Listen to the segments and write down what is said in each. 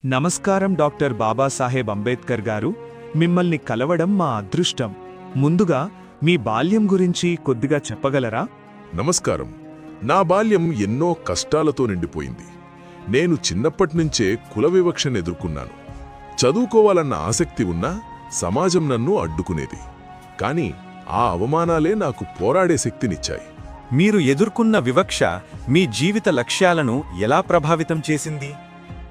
నమస్కారం డాక్టర్ బాబాసాహెబ్ అంబేద్కర్ గారు. మిమ్మల్ని కలవడం మా అదృష్టం. ముందుగా మీ బాల్యం గురించి కొద్దిగా చెప్పగలరా? నమస్కారం. నా బాల్యం ఎన్నో కష్టాలతో నిండిపోయింది. నేను చిన్నప్పటినుంచే కుల వివక్షను ఎదుర్కొన్నాను. చదువుకోవాలన్న ఆసక్తి ఉన్నా సమాజం నన్ను అడ్డుకునేది. కాని ఆ అవమానాలే నాకు పోరాడే శక్తినిచ్చాయి. మీరు ఎదుర్కొన్న వివక్ష మీ జీవిత లక్ష్యాలను ఎలా ప్రభావితం చేసింది?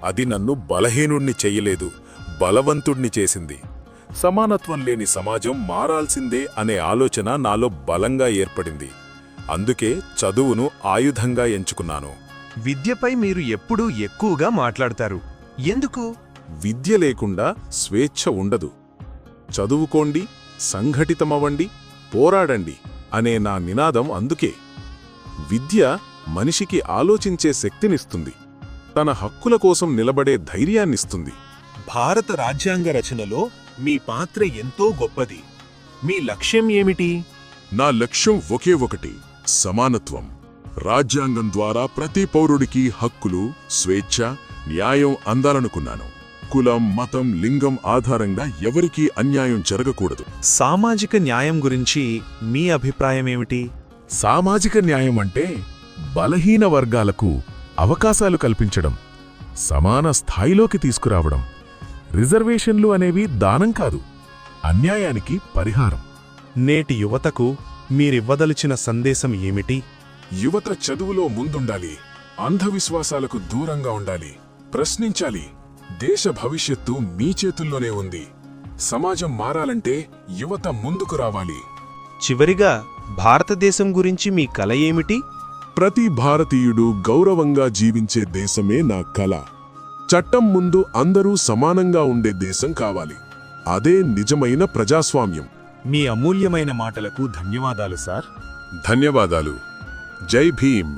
అది నన్ను బలహీనుణ్ణి చెయ్యలేదు, బలవంతుణ్ణి చేసింది. సమానత్వం లేని సమాజం మారాల్సిందే అనే ఆలోచన నాలో బలంగా ఏర్పడింది. అందుకే చదువును ఆయుధంగా ఎంచుకున్నాను. విద్యపై మీరు ఎప్పుడూ ఎక్కువగా మాట్లాడతారు. ఎందుకు? విద్య లేకుండా స్వేచ్ఛ ఉండదు. చదువుకోండి, సంఘటితమవ్వండి, పోరాడండి అనే నా నినాదం అందుకే. విద్య మనిషికి ఆలోచించే శక్తినిస్తుంది, తన హక్కుల కోసం నిలబడే ధైర్యాన్నిస్తుంది. భారత రాజ్యాంగ రచనలో మీ పాత్ర ఎంతో గొప్పది. మీ లక్ష్యం ఏమిటి? నా లక్ష్యం ఒకే ఒకటి: సమానత్వం. రాజ్యాంగం ద్వారా ప్రతి పౌరుడికి హక్కులు, స్వేచ్ఛ, న్యాయం అందాలనుకున్నాను. కులం, మతం, లింగం ఆధారంగా ఎవరికీ అన్యాయం జరగకూడదు. సామాజిక న్యాయం గురించి మీ అభిప్రాయమేమిటి? సామాజిక న్యాయం అంటే బలహీన వర్గాలకు అవకాశాలు కల్పించడం, సమాన స్థాయిలోకి తీసుకురావడం. రిజర్వేషన్లు అనేవి దానం కాదు, అన్యాయానికి పరిహారం. నేటి యువతకు మీరివ్వదలిచిన సందేశం ఏమిటి? యువత చదువులో ముందుండాలి, అంధవిశ్వాసాలకు దూరంగా ఉండాలి, ప్రశ్నించాలి. దేశ భవిష్యత్తు మీ చేతుల్లోనే ఉంది. సమాజం మారాలంటే యువత ముందుకు రావాలి. చివరిగా భారతదేశం గురించి మీ కల ఏమిటి? ప్రతి భారతీయుడు గౌరవంగా జీవించే దేశమే నా కల. చట్టం ముందు అందరూ సమానంగా ఉండే దేశం కావాలి. అదే నిజమైన ప్రజాస్వామ్యం. మీ అమూల్యమైన మాటలకు ధన్యవాదాలు సార్. ధన్యవాదాలు. జై భీమ్.